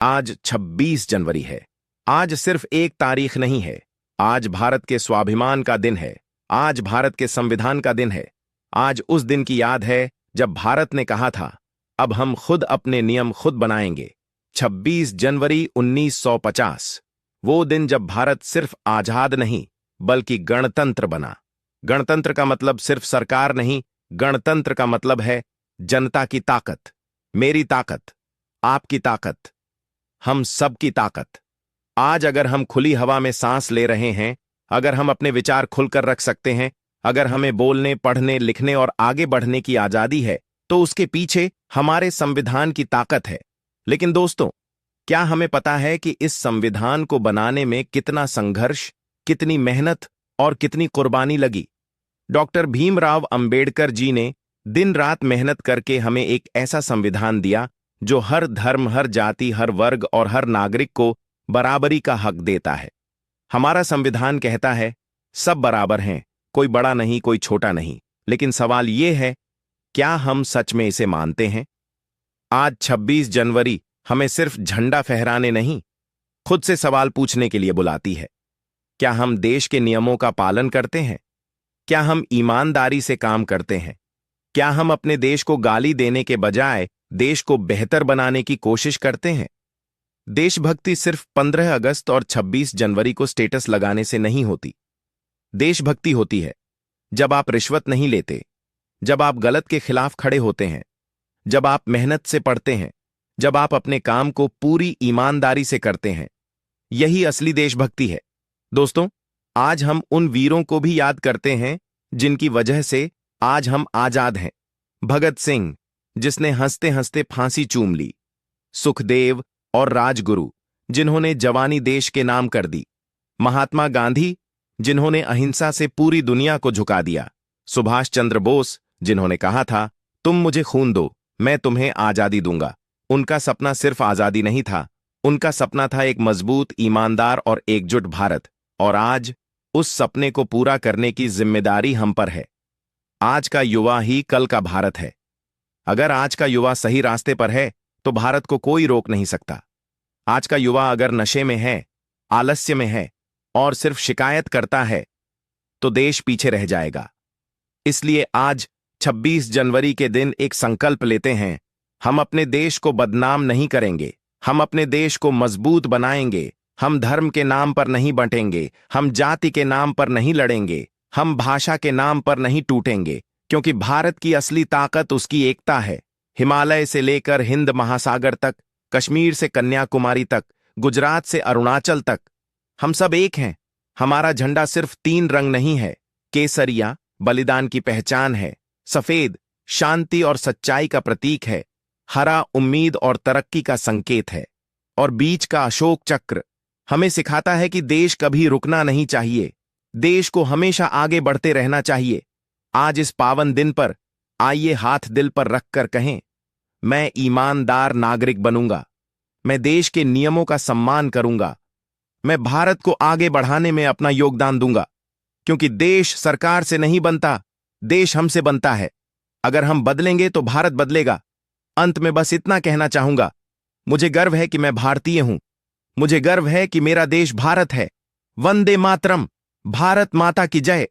आज 26 जनवरी है। आज सिर्फ एक तारीख नहीं है। आज भारत के स्वाभिमान का दिन है। आज भारत के संविधान का दिन है। आज उस दिन की याद है जब भारत ने कहा था, अब हम खुद अपने नियम खुद बनाएंगे। 26 जनवरी 1950, वो दिन जब भारत सिर्फ आजाद नहीं बल्कि गणतंत्र बना। गणतंत्र का मतलब सिर्फ सरकार नहीं, गणतंत्र का मतलब है जनता की ताकत, मेरी ताकत, आपकी ताकत, हम सब की ताकत। आज अगर हम खुली हवा में सांस ले रहे हैं, अगर हम अपने विचार खुलकर रख सकते हैं, अगर हमें बोलने, पढ़ने, लिखने और आगे बढ़ने की आजादी है, तो उसके पीछे हमारे संविधान की ताकत है। लेकिन दोस्तों, क्या हमें पता है कि इस संविधान को बनाने में कितना संघर्ष, कितनी मेहनत और कितनी कुर्बानी लगी? डॉक्टर भीमराव अंबेडकर जी ने दिन रात मेहनत करके हमें एक ऐसा संविधान दिया जो हर धर्म, हर जाति, हर वर्ग और हर नागरिक को बराबरी का हक देता है। हमारा संविधान कहता है सब बराबर हैं, कोई बड़ा नहीं, कोई छोटा नहीं। लेकिन सवाल यह है, क्या हम सच में इसे मानते हैं? आज 26 जनवरी हमें सिर्फ झंडा फहराने नहीं, खुद से सवाल पूछने के लिए बुलाती है। क्या हम देश के नियमों का पालन करते हैं? क्या हम ईमानदारी से काम करते हैं? क्या हम अपने देश को गाली देने के बजाय देश को बेहतर बनाने की कोशिश करते हैं? देशभक्ति सिर्फ 15 अगस्त और 26 जनवरी को स्टेटस लगाने से नहीं होती। देशभक्ति होती है जब आप रिश्वत नहीं लेते, जब आप गलत के खिलाफ खड़े होते हैं, जब आप मेहनत से पढ़ते हैं, जब आप अपने काम को पूरी ईमानदारी से करते हैं। यही असली देशभक्ति है। दोस्तों, आज हम उन वीरों को भी याद करते हैं जिनकी वजह से आज हम आजाद हैं। भगत सिंह, जिसने हंसते हंसते फांसी चूम ली। सुखदेव और राजगुरु, जिन्होंने जवानी देश के नाम कर दी। महात्मा गांधी, जिन्होंने अहिंसा से पूरी दुनिया को झुका दिया। सुभाष चंद्र बोस, जिन्होंने कहा था, तुम मुझे खून दो, मैं तुम्हें आजादी दूंगा। उनका सपना सिर्फ आजादी नहीं था, उनका सपना था एक मजबूत, ईमानदार और एकजुट भारत। और आज उस सपने को पूरा करने की जिम्मेदारी हम पर है। आज का युवा ही कल का भारत है। अगर आज का युवा सही रास्ते पर है तो भारत को कोई रोक नहीं सकता। आज का युवा अगर नशे में है, आलस्य में है और सिर्फ शिकायत करता है तो देश पीछे रह जाएगा। इसलिए आज 26 जनवरी के दिन एक संकल्प लेते हैं। हम अपने देश को बदनाम नहीं करेंगे, हम अपने देश को मजबूत बनाएंगे। हम धर्म के नाम पर नहीं बंटेंगे, हम जाति के नाम पर नहीं लड़ेंगे, हम भाषा के नाम पर नहीं टूटेंगे, क्योंकि भारत की असली ताकत उसकी एकता है। हिमालय से लेकर हिंद महासागर तक, कश्मीर से कन्याकुमारी तक, गुजरात से अरुणाचल तक, हम सब एक हैं। हमारा झंडा सिर्फ 3 रंग नहीं है। केसरिया बलिदान की पहचान है, सफेद शांति और सच्चाई का प्रतीक है, हरा उम्मीद और तरक्की का संकेत है, और बीच का अशोक चक्र हमें सिखाता है कि देश कभी रुकना नहीं चाहिए, देश को हमेशा आगे बढ़ते रहना चाहिए। आज इस पावन दिन पर आइए हाथ दिल पर रखकर कहें, मैं ईमानदार नागरिक बनूंगा, मैं देश के नियमों का सम्मान करूंगा, मैं भारत को आगे बढ़ाने में अपना योगदान दूंगा। क्योंकि देश सरकार से नहीं बनता, देश हमसे बनता है। अगर हम बदलेंगे तो भारत बदलेगा। अंत में बस इतना कहना चाहूंगा, मुझे गर्व है कि मैं भारतीय हूं, मुझे गर्व है कि मेरा देश भारत है। वंदे मातरम। भारत माता की जय।